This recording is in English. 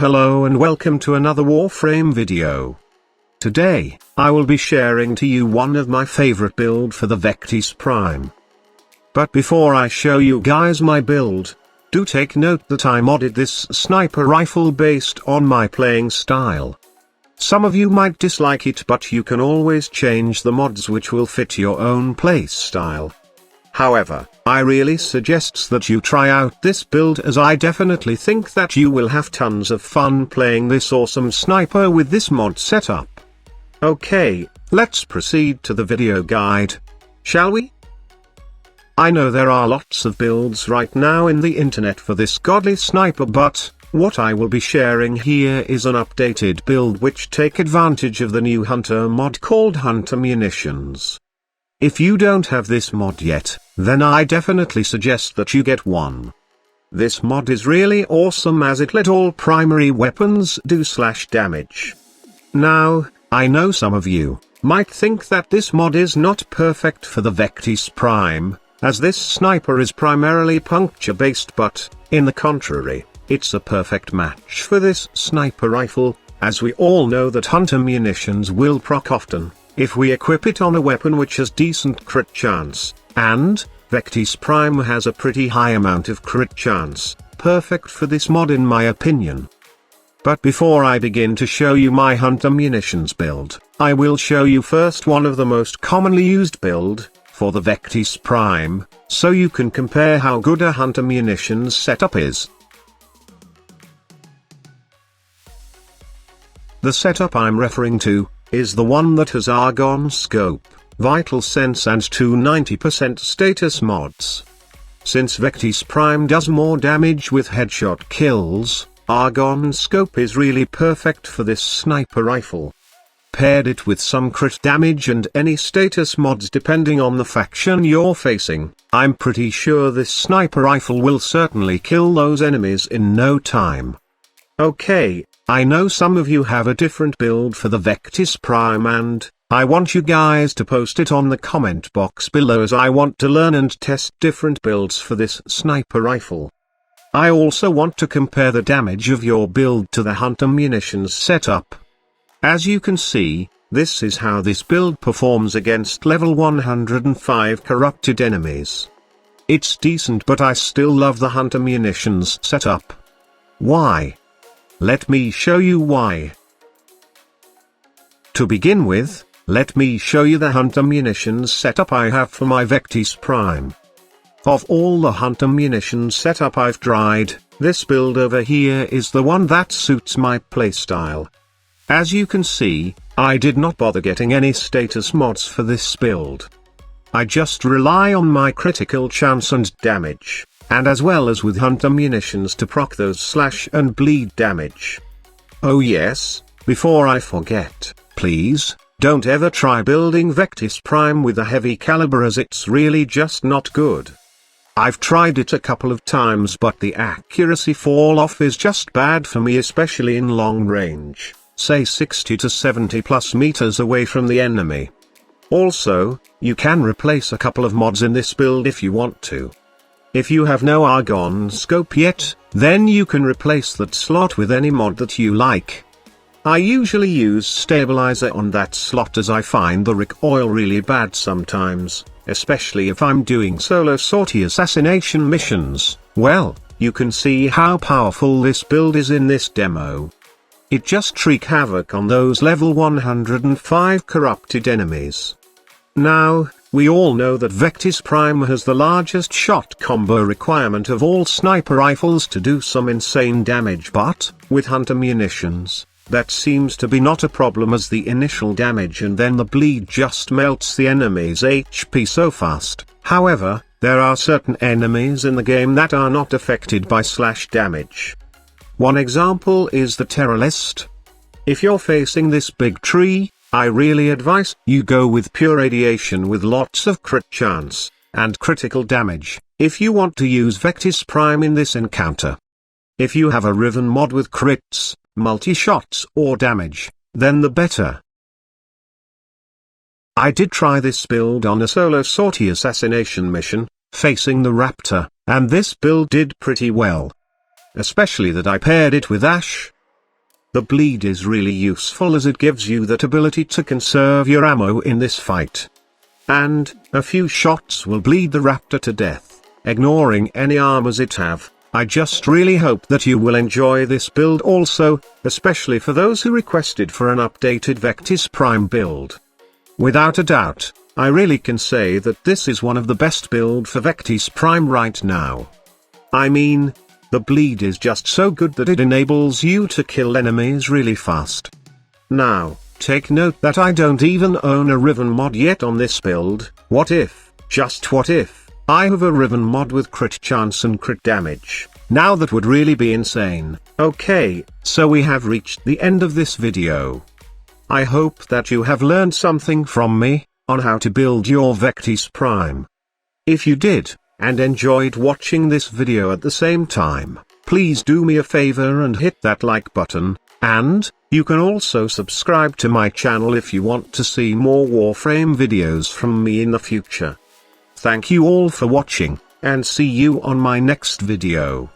Hello and welcome to another Warframe video. Today, I will be sharing to you one of my favorite build for the Vectis Prime. But before I show you guys my build, do take note that I modded this sniper rifle based on my playing style. Some of you might dislike it, but you can always change the mods which will fit your own play style. However, I really suggest that you try out this build, as I definitely think that you will have tons of fun playing this awesome sniper with this mod setup. Okay, let's proceed to the video guide. Shall we? I know there are lots of builds right now in the internet for this godly sniper, but what I will be sharing here is an updated build which take advantage of the new hunter mod called Hunter Munitions. If you don't have this mod yet, then I definitely suggest that you get one. This mod is really awesome as it let all primary weapons do slash damage. Now, I know some of you might think that this mod is not perfect for the Vectis Prime, as this sniper is primarily puncture based, but, in the contrary, it's a perfect match for this sniper rifle, as we all know that Hunter Munitions will proc often if we equip it on a weapon which has decent crit chance, and Vectis Prime has a pretty high amount of crit chance, perfect for this mod in my opinion. But before I begin to show you my Hunter Munitions build, I will show you first one of the most commonly used build for the Vectis Prime, so you can compare how good a Hunter Munitions setup is. The setup I'm referring to is the one that has Argon Scope, Vital Sense and two 90% status mods. Since Vectis Prime does more damage with headshot kills, Argon Scope is really perfect for this sniper rifle. Paired it with some crit damage and any status mods depending on the faction you're facing, I'm pretty sure this sniper rifle will certainly kill those enemies in no time. Okay, I know some of you have a different build for the Vectis Prime, and I want you guys to post it on the comment box below, as I want to learn and test different builds for this sniper rifle. I also want to compare the damage of your build to the Hunter Munitions setup. As you can see, this is how this build performs against level 105 corrupted enemies. It's decent, but I still love the Hunter Munitions setup. Why? Let me show you why. To begin with, let me show you the Hunter Munitions setup I have for my Vectis Prime. Of all the Hunter Munitions setup I've tried, this build over here is the one that suits my playstyle. As you can see, I did not bother getting any status mods for this build. I just rely on my critical chance and damage, and as well as with Hunter Munitions to proc those slash and bleed damage. Oh yes, before I forget, please, don't ever try building Vectis Prime with a heavy caliber, as it's really just not good. I've tried it a couple of times, but the accuracy fall off is just bad for me, especially in long range, say 60 to 70 plus meters away from the enemy. Also, you can replace a couple of mods in this build if you want to. If you have no Argon Scope yet, then you can replace that slot with any mod that you like. I usually use Stabilizer on that slot, as I find the recoil really bad sometimes, especially if I'm doing solo sortie assassination missions. Well, you can see how powerful this build is in this demo. It just wreaks havoc on those level 105 corrupted enemies. Now, we all know that Vectis Prime has the largest shot combo requirement of all sniper rifles to do some insane damage, but, with Hunter Munitions, that seems to be not a problem, as the initial damage and then the bleed just melts the enemy's HP so fast. However, there are certain enemies in the game that are not affected by slash damage. One example is the Terrorist. If you're facing this big tree, I really advise you go with pure radiation with lots of crit chance and critical damage if you want to use Vectis Prime in this encounter. If you have a Riven mod with crits, multi-shots or damage, then the better. I did try this build on a solo sortie assassination mission, facing the Raptor, and this build did pretty well. Especially that I paired it with Ash. The bleed is really useful as it gives you that ability to conserve your ammo in this fight. And, a few shots will bleed the raptor to death, ignoring any armors it have. I just really hope that you will enjoy this build also, especially for those who requested for an updated Vectis Prime build. Without a doubt, I really can say that this is one of the best build for Vectis Prime right now. I mean, the bleed is just so good that it enables you to kill enemies really fast. Now, take note that I don't even own a Riven mod yet on this build. What if, just what if, I have a Riven mod with crit chance and crit damage? Now that would really be insane. Okay, so we have reached the end of this video. I hope that you have learned something from me, on how to build your Vectis Prime. If you did, and enjoyed watching this video at the same time, please do me a favor and hit that like button, and, you can also subscribe to my channel if you want to see more Warframe videos from me in the future. Thank you all for watching, and see you on my next video.